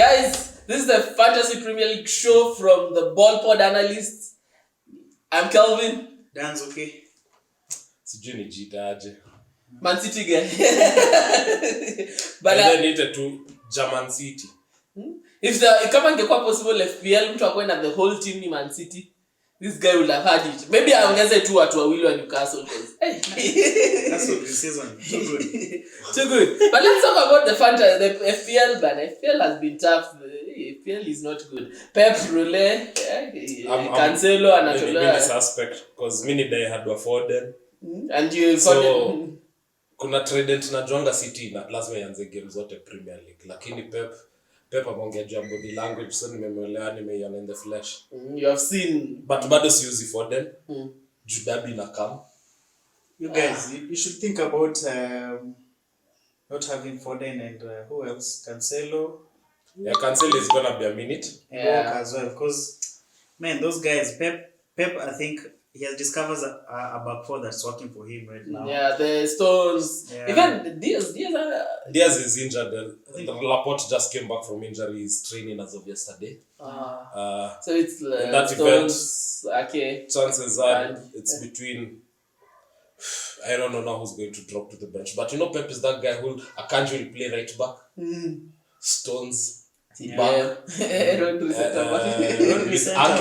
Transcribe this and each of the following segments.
Guys, this is the Fantasy Premier League show from the Ball Pod Analysts. I'm Kelvin. Dan's okay. Sijui nijitaje. ManCity guy. But I needed to German City. If kama ingekuwa possible FPL mtu akwe na the whole team ni ManCity, this guy will have had it. Maybe aongeze tu watu wawili wa Newcastle. That's what this season. Too good. Too good. But let's talk about the FPL ban. FPL has been tough. FPL is not good. Pep Rule, Cancelo anatolewa. I'm suspect because many day had afforded. And you so kuna trident na Jonga City na lazima ianze games zote Premier League. Lakini Pep ameongea body language so nimemwelewa nimeiona in the flesh. You have seen but bado siuzi Foden. Judabi na come. You guys, you should think about not having Foden and who else? Cancelo. Yeah, Cancelo is gonna be a minute. Yeah, as well. Because man, those guys, Pep, I think he has discovered a back four that's working for him right now. Yeah, the Stones. Yeah. Even Diaz is injured. Laporte just came back from injury. He's training as of yesterday. So it's in that Stones, event. Okay. Chances are it's between. I don't know now who's going to drop to the bench, but you know Pep is that guy who Akanji will play right back. Stones. Yeah. With Ake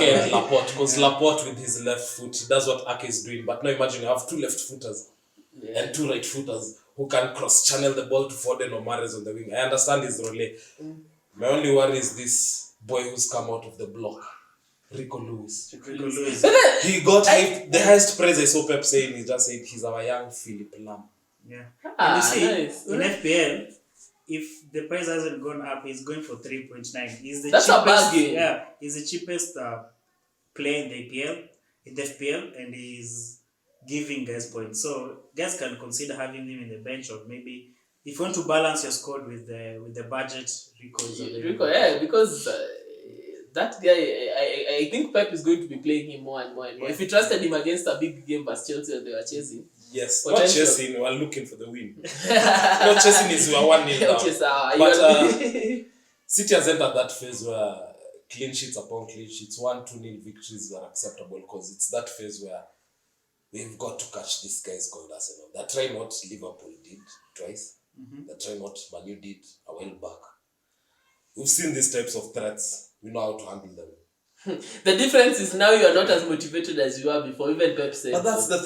and Laporte, because Laporte with his left foot, he does what Ake is doing. But now imagine you have two left footers and two right footers who can cross channel the ball to Foden or Mahrez on the wing. I understand his role. My only worry is this boy who's come out of the block, Rico Lewis. He got the highest praise I saw Pep saying. He just said he's our young Philip Lam. Yeah. You see, nice. In FPL, if the price hasn't gone up, he's going for 3.9. He's the That's cheapest. A bargain. Yeah, he's the cheapest player in the FPL, and he's giving guys points. So guys can consider having him in the bench, or maybe if you want to balance your squad with the budget, Rico, yeah, because that guy, I think Pep is going to be playing him more and more and more. Yeah. If he trusted him against a big game as Chelsea and they were chasing. Yes, not chasing, we're looking for the win. Not chasing is we're 1-0 down. Okay, but City has entered that phase where clean sheets upon clean sheets, 1-2-0 victories are acceptable because it's that phase where we've got to catch these guys called Arsenal. That try what Liverpool did twice. That try what Man U did a while back. We've seen these types of threats. We know how to handle them. The difference is now you are not as motivated as you were before. Even Pep said. But that's the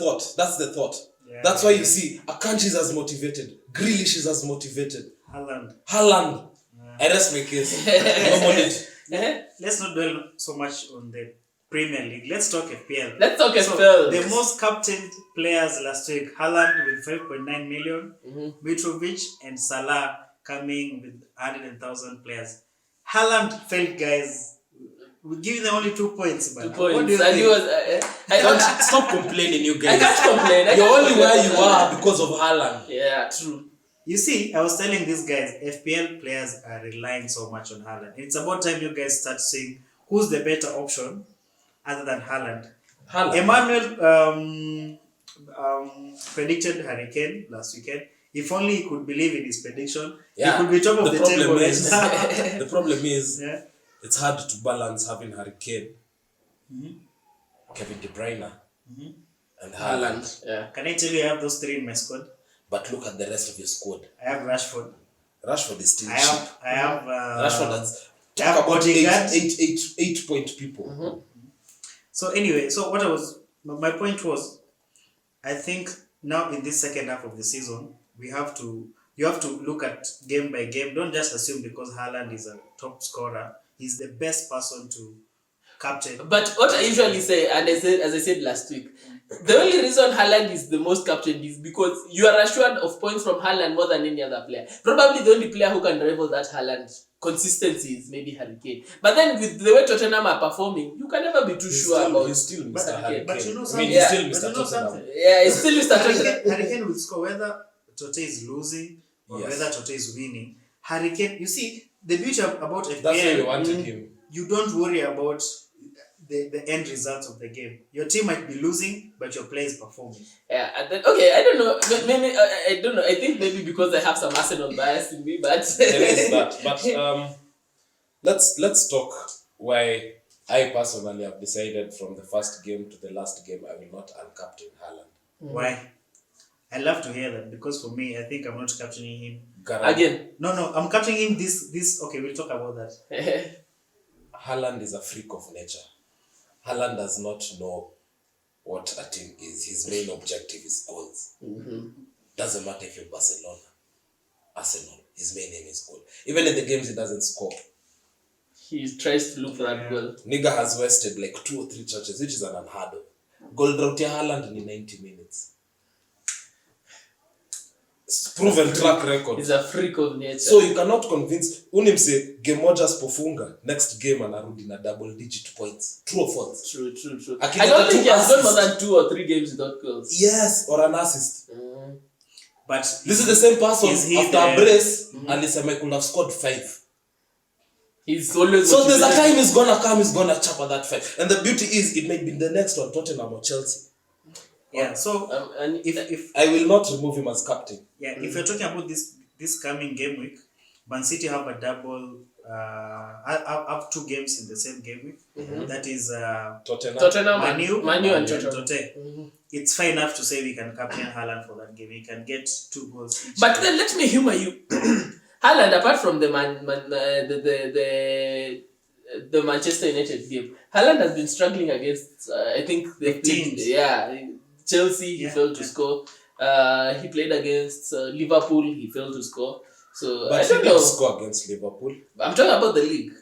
thought. Yeah. That's why you see Akanji is as motivated. Grealish is as motivated. Haaland. Yeah. I rest my case. Let's not dwell so much on the Premier League. Let's talk FPL. FPL. The most captained players last week, Haaland with 5.9 million, Mitrovic and Salah coming with 100,000 players. Haaland failed, guys. We give them only 2 points, man. 2 points. What do you think? Don't stop complaining, you guys. I can't complain. You're only where you are because of Haaland. Yeah, true. You see, I was telling these guys, FPL players are relying so much on Haaland. It's about time you guys start saying who's the better option other than Haaland. Emmanuel predicted Harry Kane last weekend. If only he could believe in his prediction, he could be top of the table. The problem is, it's hard to balance having Harry Kane, Kevin De Bruyne, and Haaland. Yeah. Can I tell you I have those three in my squad? But look at the rest of your squad. I have Rashford. Rashford is still cheap. I have Rashford has talk about 8 point people. So anyway, my point was, I think now in this second half of the season, you have to look at game by game. Don't just assume because Haaland is a top scorer, he's the best person to captain. But what I usually say, and as I said last week, the only reason Haaland is the most captained is because you are assured of points from Haaland more than any other player. Probably the only player who can rival that Haaland consistency is maybe Harry Kane. But then with the way Tottenham are performing, you can never be too sure about. He's still Mr. Harry Kane. But you know something. He's still Mr. Tottenham. Yeah, he's still Mr. Tottenham. Harry Kane will score whether Tote is losing or whether Tote is winning. Harry Kane, you see, the beauty about FPL, that's why we wanted him. You don't worry about the end results of the game. Your team might be losing, but your player is performing. Yeah, and then, okay, I don't know. Maybe I don't know. I think maybe because I have some Arsenal bias in me, but there is that. But let's talk why I personally have decided from the first game to the last game I will not uncaptain Haaland. Why? I love to hear that because for me, I think I'm not captaining him. Again. No, I'm captaining him this. Okay, we'll talk about that. Haaland is a freak of nature. Haaland does not know what a team is. His main objective is goals. Doesn't matter if you're Barcelona, Arsenal. His main aim is goal. Even in the games he doesn't score, he tries to look for that goal. Nigga has wasted like 2 or 3 touches, which is an unheard of. Goal drought ya Haaland in 90 minutes. Proven track record. He's a freak of nature. So you cannot convince unimse game moja spofunga, next game anarudi na double digit points. True or false? True. Akileta I don't think he has done assists. more than 2 or 3 games without goals. Yes, or an assist. But This is the same person is he after a the- brace alisema I could have scored 5. He's always So there's a motivated. time he's gonna come, he's gonna chop at that 5. And the beauty is it may be the next one, Tottenham or Chelsea. yeah, so And if I will not remove him as captain. if you're talking about this coming game week, ManCity have a double. Have 2 games in the same game week. That is Tottenham. Manu and Tottenham. Tote. It's fine enough to say we can captain Haaland for that game. He can get 2 goals each. But then let me humor you. Haaland, apart from the the Manchester United game, Haaland has been struggling against I think the teams. Chelsea. He failed to score. He played against Liverpool. He failed to score. So But I he don't did know. score against Liverpool. I'm talking about the league.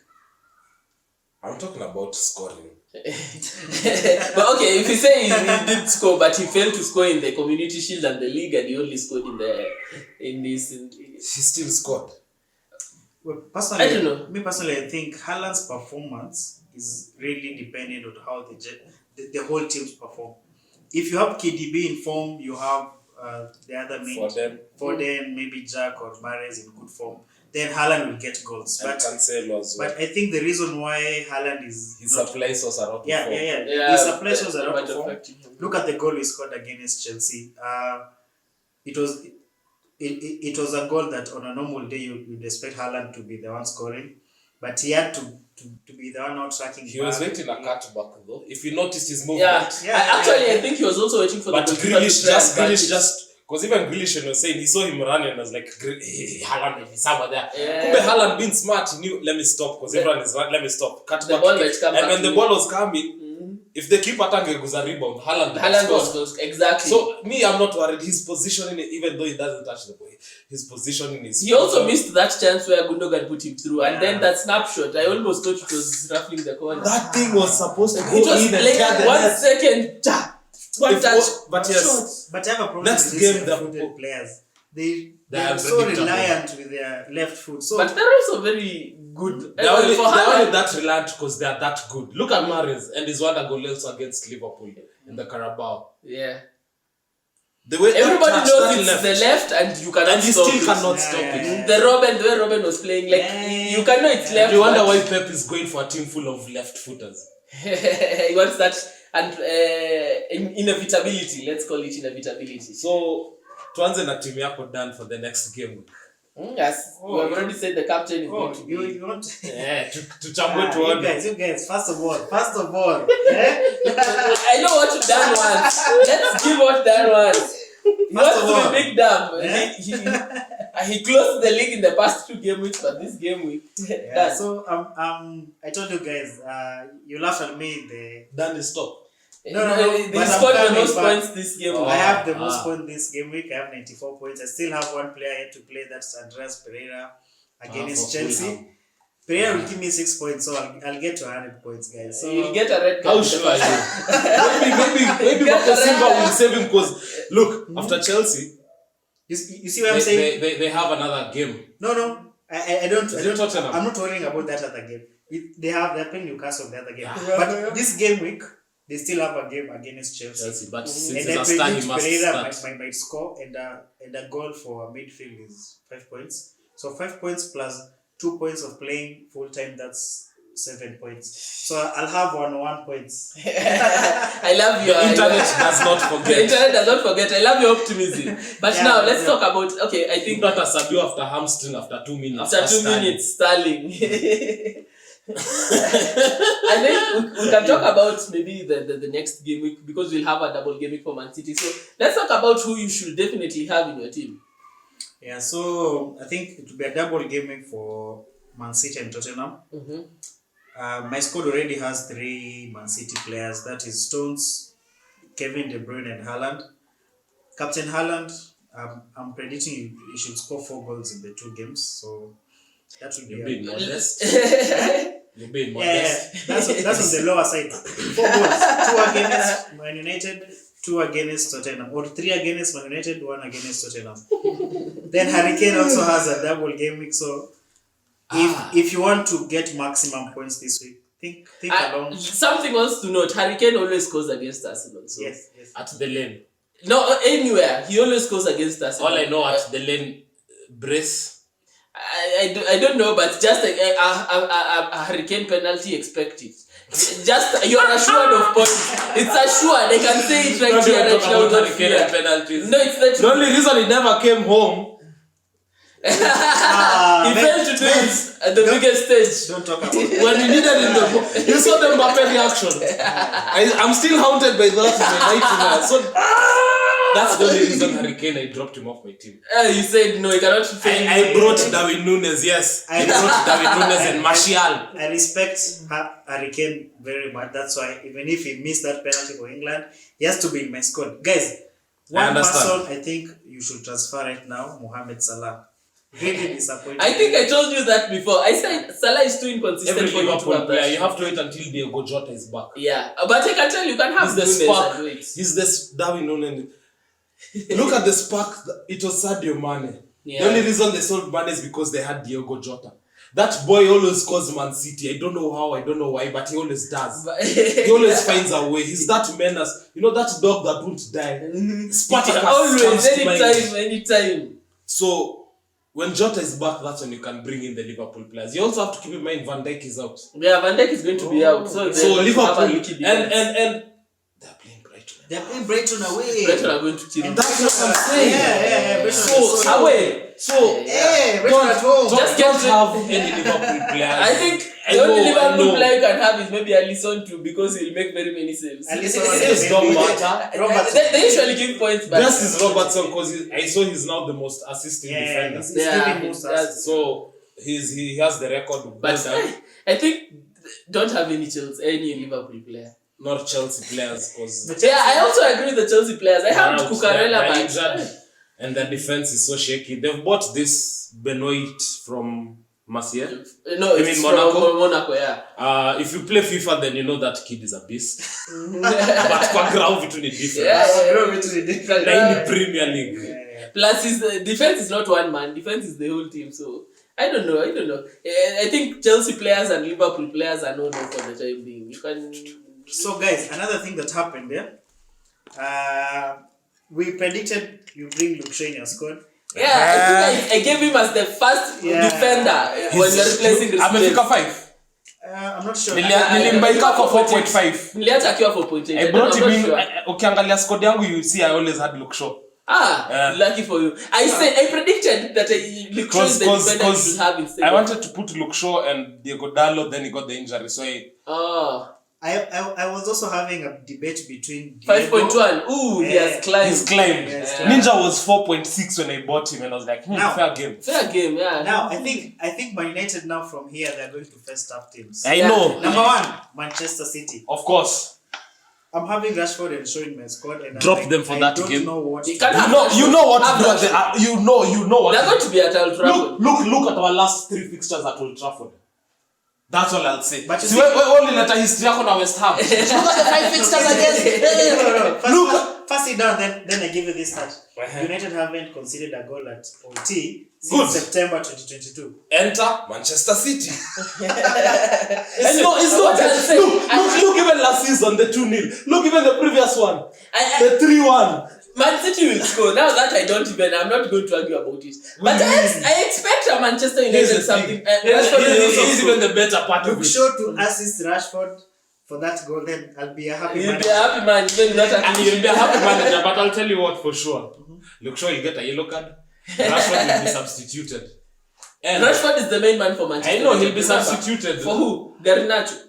I'm talking about scoring. But okay, if you say he did score, but he failed to score in the Community Shield and the league, and he only scored in this. He still scored. Well, personally, I don't know. Me personally, I think Haaland's performance is really dependent on how the whole teams perform. If you have KDB in form, you have the other main Foden, maybe Jack or Mahrez in good form, then Haaland will get goals. And Cancelo as well. But I think the reason why Haaland is His supply source are out of yeah. form. His supply sources are out might of form. affect him. Look at the goal he scored against Chelsea. It was a goal that on a normal day you'd expect Haaland to be the one scoring, but he had to be the one out tracking. He was waiting a cutback though. If you noticed his movement. Actually, I think he was also waiting for But the Grealish just because even Grealish was saying he saw him running and was like, hey, Haaland is somewhere there. Yeah. Kumbe Haaland being smart, he knew let me stop because everyone is running, let me stop. Cut The back. ball might come And back when to the me. ball was coming, if the keeper tangeguza rebound, Haaland Haaland scores. was exactly. So me, I'm not worried. His positioning, even though he doesn't touch the ball, his positioning is. He also missed that chance where Gundogan put him through, and then that snapshot. I almost thought it was ruffling the corner. That thing was supposed to go It was in and like tear the 1 net. second. One touch. But yes, But I have a problem Next with game, these the left-footed players. They are are so predictable. reliant with their left foot. So But they're also very good. they're only For Haaland, that reliant because they are that good. Look at Mahrez and his one goal also against Liverpool in the Carabao. yeah. The way Everybody that knows touch, it's that the left, and you cannot and he stop still it. cannot Yeah, stop yeah, it. yeah. The way Robin was playing, like you can know it's left. You wonder but why Pep is going for a team full of left footers. he wants that and inevitability. Let's call it inevitability. So tuanze na timu yako done for the next game. Yes, we have already said the captain is going to be. you want Tuchambwe you tuone. guys, first of all, yeah? I know what Dan wants. Let's give what Dan wants. He First of wants to all, be big dumb. yeah. He closed the league in the past 2 game weeks, but this game week, Yeah, done. so I told you guys, you laughed at me in the Done is stop. No, He but I'm scored the coming most back. points this game. Oh, I have the Ah. most points this game week. I have 94 points. I still have one player yet to play. That's Andreas Pereira against for Chelsea. Fulham. Pereira will give me 6 points, so I'll get to 100 points, guys. So He'll get a red card. How sure are you? maybe Get Marco the Silva red will save him because look, after Chelsea, you see what I'm saying? they have another game. No. I don't. Is it Tottenham? I'm not worrying about that other game. They're playing Newcastle the other game, Yeah. but this game week they still have a game against Chelsea. But since And it's I a start, he predict must Pereira start. might score, and a goal for midfield is 5 points. So 5 points plus 2 points of playing full time. That's 7 points. So I'll have 1 points. I love you. The internet does not The forget. internet does not forget. I love your optimism. But Yeah, now let's yeah. talk about. Okay, I think Not a Sabio after hamstring after 2 minutes. after 2 Sterling. minutes, Sterling. I think we can talk about maybe the next game week because we'll have a double game week for ManCity. So let's talk about who you should definitely have in your team. Yeah, so I think it will be a double game week for ManCity and Tottenham. My squad already has 3 ManCity players. That is Stones, Kevin De Bruyne, and Haaland. Captain Haaland, I'm predicting he should score 4 goals in the 2 games. So that will be You're being modest. You're being yeah, modest. that's on the lower side. 4 goals, 2 against Man United, 2 against Tottenham, or 3 against Man United, 1 against Tottenham. Then Harry Kane also has a double game week. So if you want to get maximum points this week, think along. Something else to note: Harry Kane always scores against Arsenal. So. Yes. At the lane. No, anywhere he always scores against Arsenal. All I know at the lane, brace. I don't know, but just a Hurricane penalty expected. Just you are assured of points. It's assured. I can say it right here. Hurricane penalties. No, it's not. The only reason he never came home. He failed to do it at the biggest stage. Don't talk about it. When we needed him, you saw the Mbappe reaction. I'm still haunted by that in my nightmare. So that's the only reason Hurricane I dropped him off my team. You said no, you cannot fail. I brought Darwin Nunes, yes. I brought Darwin Nunes and Martial. I respect Harry Kane very much. That's why even if he missed that penalty for England, he has to be in my squad. Guys, one person I think you should transfer right now, Mohamed Salah. Really disappointing. I think I told you that before. I said Salah is too inconsistent Every for you to Liverpool have player, that. you have to wait until Diego Jota is back. Yeah, but I can tell you can have He's the Nunes spark. and wait. He's the Darwin Nunes. Look at the spark. It was Sadio Mane. Yeah. The only reason they sold Mane is because they had Diego Jota. That boy always scores ManCity. I don't know how, I don't know why, but he always does. He always finds a way. He's that menace. You know that dog that won't die. Spartacus Always, comes to mind. anytime. So when Jota is back, that's when you can bring in the Liverpool players. You also have to keep in mind Van Dijk is out. Yeah, Van Dijk is going to be out. So Liverpool and they're playing Brighton. They're playing Brighton away. Brighton are going to kill. And That's what I'm saying. Yeah. So away. So Brighton at home. Just don't get have any Liverpool players. I think the only Liverpool player you can have is maybe Alisson too, because he'll make very many saves. Saves don't matter. They usually give points back. This is Robertson because I saw he's now the most assisting defender. He's giving most assists. So he has the record. But I think don't have any Liverpool player. Not Chelsea players because I also agree with the Chelsea players. I have Cucurella, but and the defense is so shaky. They've bought this Benoit from Marseille. No, it's from Monaco, yeah. If you play FIFA, then you know that kid is a beast. But kwa ground vitu ni different. Yeah. In the Premier League. Plus, his defense is not one man. Defense is the whole team. So I don't know. I think Chelsea players and Liverpool players are known for the time being. You can. So guys, another thing that happened there. We predicted you bring Luke Shaw in your squad. Yeah, I think I gave him as the first defender when you're replacing Chris. Amefika 5. I'm not sure. Nilimbaika kwa 4.5. Niliacha akiwa 4.8. I brought him in. Ukiangalia squad yangu, you see I always had Luke Shaw. Lucky for you. I predicted that Luke Shaw is the defender you should have instead. I wanted to put Luke Shaw and Diego Dallo, then he got the injury, so I was also having a debate between 5.1. Ooh, he has climbed. He's climbed. Ninja was 4.6 when I bought him, and I was like, fair game. Fair game, yeah. Now I think Man United now from here they're going to face tough teams. I know. Number 1, Manchester City. Of course. I'm having Rashford and Shaw in my squad, and drop them for that game. I don't know what. You know what? You know what? They're going to be at Old Trafford. Look at our last 3 fixtures at Old Trafford. That's all I'll say. But we only let a history on West Ham. Look at the 5 fixtures against. No. First sit down, then I give you this stat. United haven't conceded a goal at OT since September 2022. Enter Manchester City. It's not. Look even last season, the 2-0. Look even the previous one, the 3-1. ManCity will score. Now that I'm not going to argue about it. But I expect a Manchester United something. He's even the better part of it. Show to assist Rashford for that goal, then I'll be a happy man. You'll be a happy man. You'll be a happy manager, but I'll tell you what for sure. Look, sure you get a yellow card. Rashford will be substituted. And Rashford is the main man for Manchester. I know he'll be Remember? substituted. For who? Garnacho.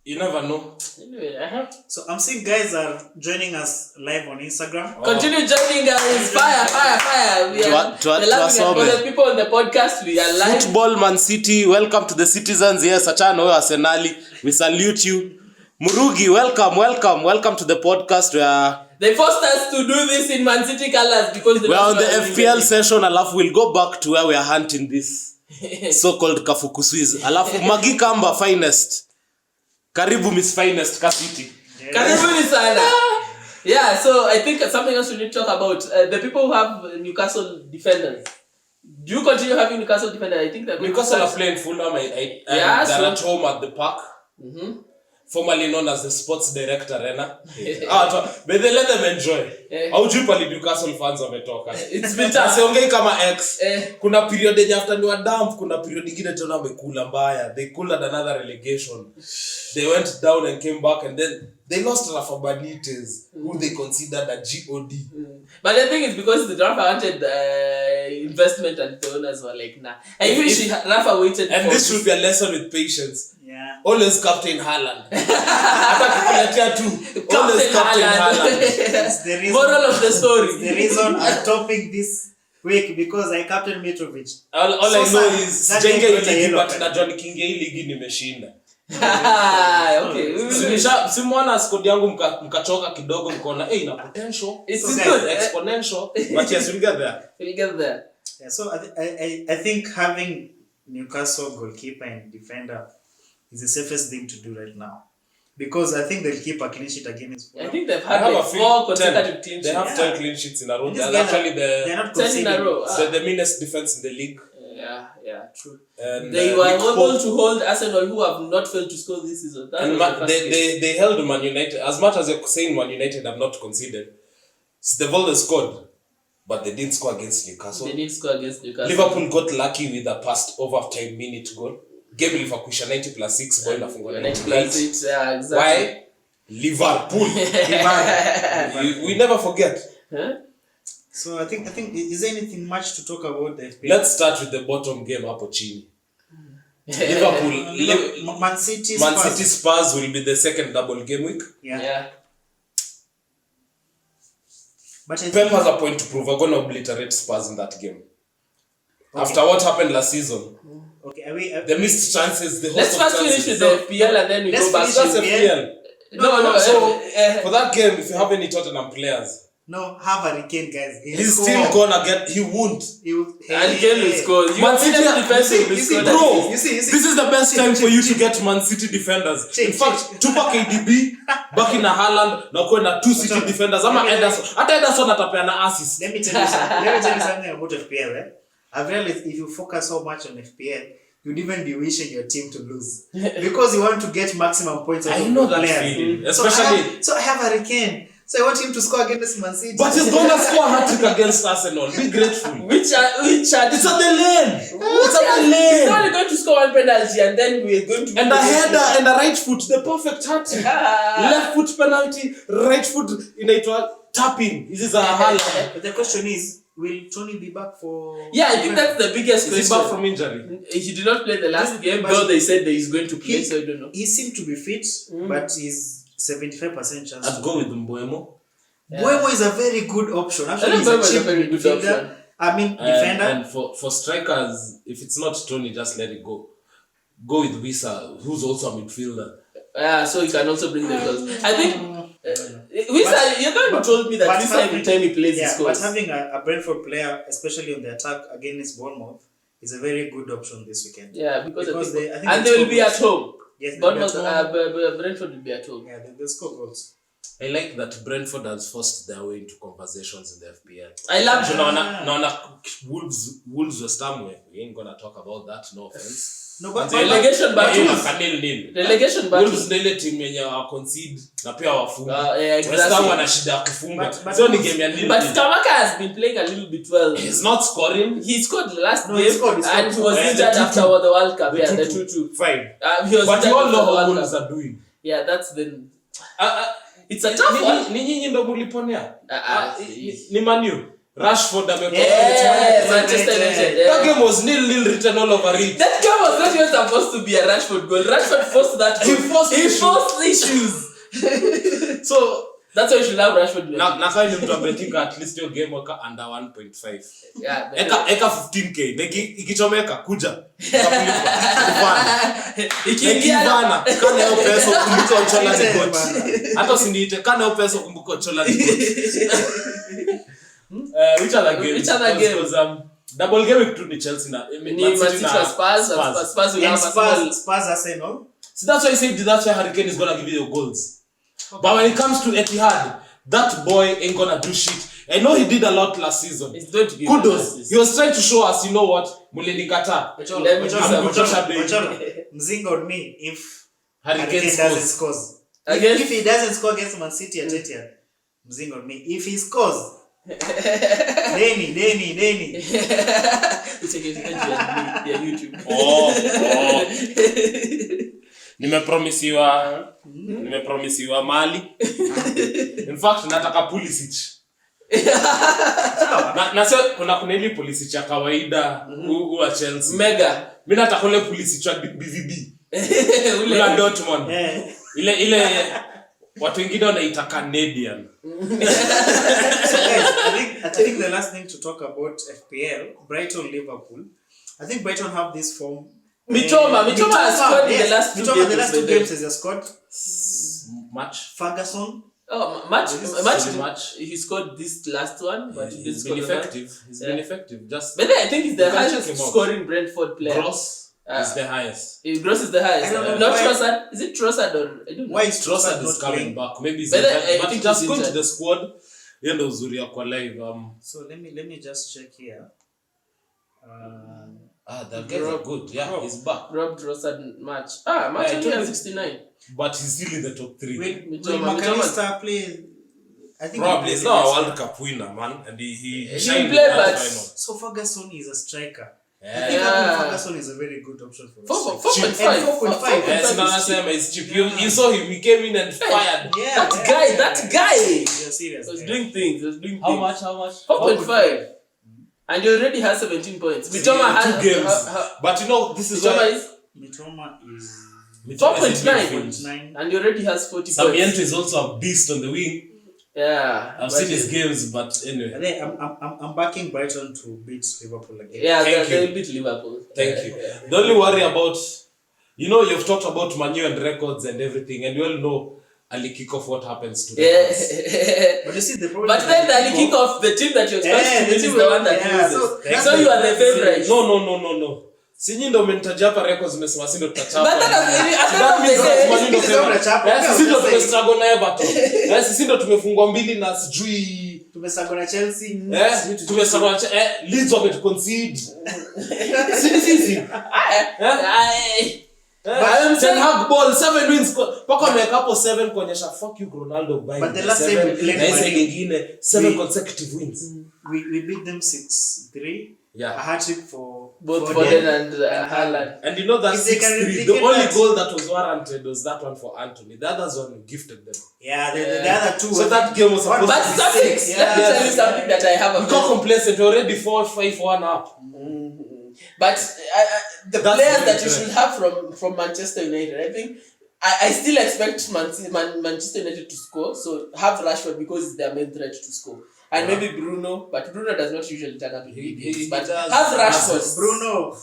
You never know. Anyway, So I'm seeing guys are joining us live on Instagram. Continue joining us. Fire. We are for the people on the podcast. We are live. Football ManCity, welcome to the citizens. Yes, Achano Arsenali, we salute you. Murugi, welcome to the podcast. They forced us to do this in ManCity colors because We are on the FPL session. Alafu we'll go back to where we are hunting this so-called Kafuku Swiss. Alafu Magi Kamba finest. Karibu Miss Finest City. Karibu sana. Yeah, so I think something else we need to talk about. The people who have Newcastle defenders. Do you continue having Newcastle defenders? I think that Newcastle are playing Fulham. They're at home at the park. Mm-hmm. Formerly known as the sports director Arena. But they let them enjoy. Haujui pali Newcastle fans wametoka. It's been tough. Siongei kama X. Kuna period yenye after ni dump, kuna period nyingine tena wamekula mbaya. They cooled another relegation. They went down and came back, and then they lost Rafa Benitez, who they considered a God. But the thing is, because the Rafa wanted investment, and the owners were like, nah. I wish Rafa waited. And this should be a lesson with patience. Yeah. Always captain Haaland. Hata tu. Always captain Haaland. Moral of the story. The reason I'm topping this week because I captain Mitrovic. All I know is Jenge iligi but na John King iligi nimeshinda. Okay. Simwana squad yangu mkachoka kidogo mkaona ina potential. It's good. Exponential. But yes, we'll get there. We'll get there. Yeah, so I think having Newcastle goalkeeper and defender is the safest thing to do right now. Because I think they'll keep a clean sheet against Fulham. I think they've had 4 consecutive clean sheets. They have 10 clean sheets in a row. They're actually they're not 10 in a row. the meanest defense in the league. Yeah, true. And they were able to hold Arsenal, who have not failed to score this season. They held Man United. As much as you're saying Man United have not conceded, they've always scored, but they didn't score against Newcastle. They didn't score against Newcastle. Liverpool got lucky with a past overtime minute goal. Game ilifakwisha 90+6 goal inafungwa 90+8. Yeah, exactly. Why? Liverpool. We never forget. Huh? So I think is there anything much to talk about the FPL? Let's start with the bottom game hapo chini. Liverpool, Man City Spurs will be the second double game week. Yeah. But Pep has a point to prove. We're going to obliterate Spurs in that game. Okay. After what happened last season. Okay, the missed chances. Let's first finish with the FPL and then we go back to FPL. No. So for that game, if you have any Tottenham players, no, have Harry Kane, guys. He's still gonna get. He won't. Harry Kane will score. Man City defense will score. Bro, this is the best time for you to get Man City defenders. In fact, tupa KDB, back in a Haaland, na kuwe na 2 City defenders. Ama Ederson. Hata Ederson atapeana assist. Let me tell you something about FPL. I've realized if you focus so much on FPL, you'd even be wishing your team to lose because you want to get maximum points out of the players. Especially, so I have Harry Kane. So I want him to score against Man City. But he's gonna score a hat-trick against Arsenal. Be grateful. Which it's at the lane. It's at the lane. He's only going to score 1 penalty and then we're going to... And a header and a right foot. The perfect hat-trick. Left foot penalty, right foot inaitwa tapping. This is a Haaland. But the question is, will Tony be back for... Yeah, I think that's the biggest question. Is he back from injury? He did not play the last game, though they said that he's going to play, so I don't know. He seemed to be fit, but he's 75% chance. I'd go with Mbeumo. Yeah. Mbeumo is a very good option. Actually, he's a very good option. I mean, defender. And for strikers, if it's not Tony, just let it go. Go with Wissa, who's also a midfielder. Yeah, so he can also bring the goals. I think Wissa, you're the one who told me that Wissa every time he plays he scores. But having a Brentford player, especially on the attack against Bournemouth, is a very good option this weekend. Yeah, because I think and they will be at home. Yes, Brentford will be at home. Yeah, they'll score goals. I like that Brentford has forced their way into conversations in the FPL. I love it. No, Wolves West Ham, we ain't gonna talk about that, no offense. No, but relegation battles. Relegation battles. Wolves ndio ile team yenye wa concede na pia wafunga. Exactly. West Ham wana shida ya kufunga. So ni game ya nini? But Skamaka has been playing a little bit well. He's not scoring. He scored the last game he scored. And he was injured after the World Cup. Yeah, the 2-2. Fine. But you all know how Wolves are doing. Yeah, that's the... It's a tough one. Ni nyinyi ndo muliponea. Ni Man U. Rashford Manchester United. That game was 0-0 written all over it. That game was not even supposed to be a Rashford goal. Rashford forced that goal. He forced issues. So that's why you should have Rashford. Na kai ni mtu ametinga at least your game waka under 1.5. Yeah. Eka 15k. Ikichomeka kuja. Ikivana kana hiyo pesa kumbuka Ochola ni coach. Hata usiniite kana hiyo pesa kumbuka Ochola ni coach. Which other games? Double game week 2 ni Chelsea na ManCity Spurs will have Spurs Arsenal. So that's why I said that's why Harry Kane is gonna give you your goals. Okay. But when it comes to Etihad, that boy ain't gonna do shit. I know he did a lot last season. It's going to be kudos. He was trying to show us, you know what? Mulenikata. Mzinga on me if Harry Kane doesn't score. If he doesn't score against ManCity at Etihad, Mzinga on me. If he scores, Deni. ya YouTube. Nimepromisiwa mali. In fact, nataka Pulisic. Na sio kuna ile Pulisic ya kawaida wa Chelsea. Mega. Mimi nataka ile Pulisic ya BVB. Ule Dortmund. Ile watu wengine wanaita Canadian. So guys, I think the last thing to talk about FPL, Brighton Liverpool. I think Brighton have this form. Mitoma has scored in the last two games. The last two games has scored. Match. Ferguson. Match. He scored this last one, but he's been effective. Been effective. Just. But I think he's the highest scoring Brentford player. Gross is the highest. Gross is the highest. I don't know not Trossard. Is it Trossard or I don't know. Why is Trossard is coming back? Maybe. But I think just going to the squad. Ndo uzuri ya kwa live. So let me just check here. That guy is good. Yeah, he's back. Rob Trossard match. Match only has 69. But he's still in the top 3. Will McAllister play? I think probably he's not a World Cup winner, man, and he played but so Ferguson is a striker. Yeah. I think Ferguson is a very good option for us. 4.5. It's cheap. You saw him. He came in and fired. Yeah, that guy. You're serious. Was doing things. How much? 4.5. And he already has 17 points. Mitoma has 2 games. But you know, this is why Mitoma is 4.9. And he already has 40 points. Samiento is also a beast on the wing. Yeah. I've seen his games, but anyway. And then I'm backing Brighton to beat Liverpool again. Yeah, they will beat Liverpool. Thank you. The only worry about, you know, you've talked about Manu and records and everything, and you all know Ali kick off what happens to the But you see the problem. But then Ali kick off the team that you expect to win is the one that loses. So you are the favorite. No. Sinyi ndo umenitajia hapa records umesema si ndo tutachapa. But sisi ndo tumestruggle na Everton. Sisi ndo tumefungwa 2 na sijui tumestruggle na Chelsea. Tumestruggle na Leeds wameconcede. Sisi. But Ten Hag ball 7 wins. Paka ameweka hapo 7 kuonyesha fuck you Ronaldo by. But the last time we played 7 consecutive wins. We beat them 6-3. Yeah. A hat-trick for both Foden and Haaland. And you know that 6-3, the only goal that was warranted was that one for Anthony. The others one gifted them. Yeah, the other two. So that game was supposed to be 6. Let me tell you something that I have. You got complacent. You're already 4-5-1 up. But the players that you should have from Manchester United, I think I still expect Manchester United to score. So have Rashford because it's their main threat to score. And maybe Bruno, but Bruno does not usually turn up in big games. But have Rashford. Bruno,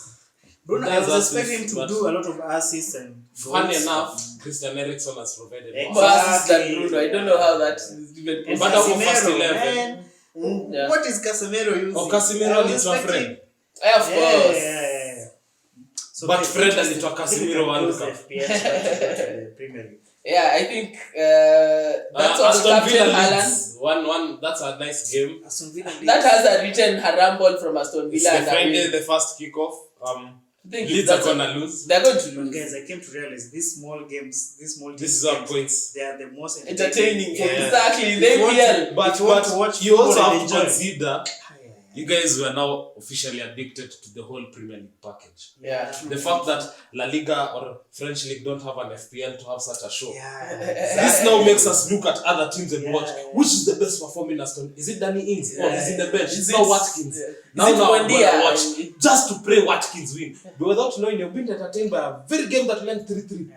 I was expecting him to do a lot of assists and goals. Funny enough, Christian Eriksen has provided more assists than Bruno. I don't know how that is even possible. But for first 11. What is Casemiro using? Casemiro is your friend. Of course. Yeah. So but Fred alitoa Casemiro World Cup. Yeah, I think that's what Aston Villa Haaland. 1-1. That's a nice game. That has a written rumble from Aston Villa. It's the first kickoff. Leeds are gonna lose. They're going to lose. Guys, I came to realize these small games, this is our points. They are the most entertaining. Yeah. Exactly. They feel. But you also have to consider You guys were now officially addicted to the whole Premier League package. Yeah. The fact that La Liga or French League don't have an FPL to have such a show. Yeah. This now makes us look at other teams and watch which is the best performing Aston. Is it Danny Ings? Or is it the bench? It's not Watkins. Now I'm gonna watch just to pray Watkins win. But without knowing you're being entertained by a very game that went 3-3.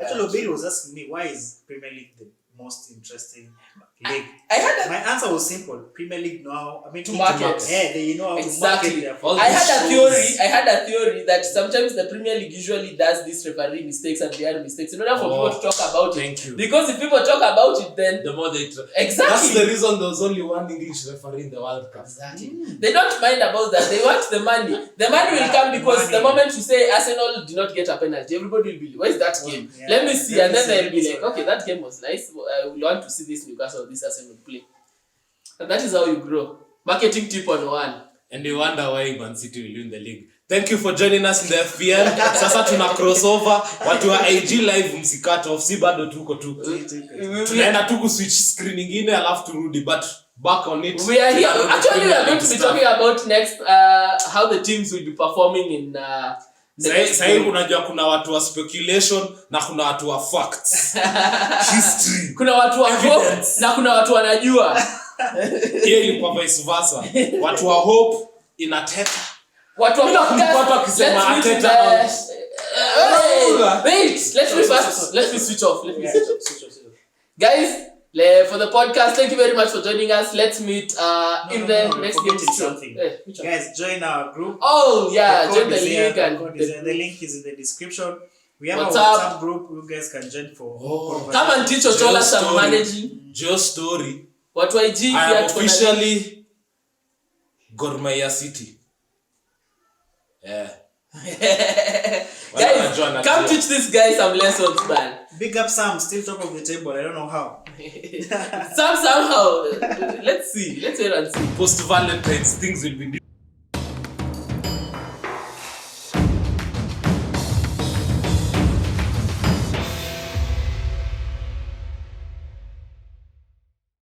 Actually, Obiri was asking me, why is Premier League the most interesting league? I had My answer was simple. Premier League know how, to market. Yeah, they know how Exactly. to market their All I these had a theory that sometimes the Premier League usually does these referee mistakes and VAR mistakes in order for people to talk about it. Thank you. Because if people talk about it, then The more they exactly. That's the reason there was only one English referee in the World Cup. Exactly. They don't mind about that. They want the money. The money will come because the moment you say Arsenal did not get a penalty, everybody will be, where's that game? Yeah. Let me see. And then they'll be like, okay, that game was nice. I will want to see this Newcastle or this Arsenal play. And that is how you grow. Marketing tip on one. And you wonder why ManCity will win the league. Thank you for joining us in the FPL. Sasa tuna crossover. Watu wa IG live msikate off. Si bado tuko tu. Tunaenda tu kuswitch screen nyingine alafu turudi. But back on it. We are here. Actually, we are going to be talking about next how the teams will be performing in Sasa unajua kuna watu wa speculation na kuna watu wa facts. History. Kuna watu wa hope na kuna watu wanajua. Hiyo ilikuwa vice versa. Watu wa hope inateta. Watu wa podcast wakisema Arteta wait, let me switch off. Guys, for the podcast, thank you very much for joining us. Let's meet in the next game. Guys, join our group. Oh yeah, The join the code is here. link and The link is in the description. We have a WhatsApp WhatsApp group you guys can join for. come and teach Ochola some managing. Just story. Watu wa IG I am officially Gor Mahia City. Yeah. Guys, come teach this guy some lessons, man. Big up Sam, still top of the table. I don't know how. Somehow. Let's see. Let's wait and see. Post Valentine's things will be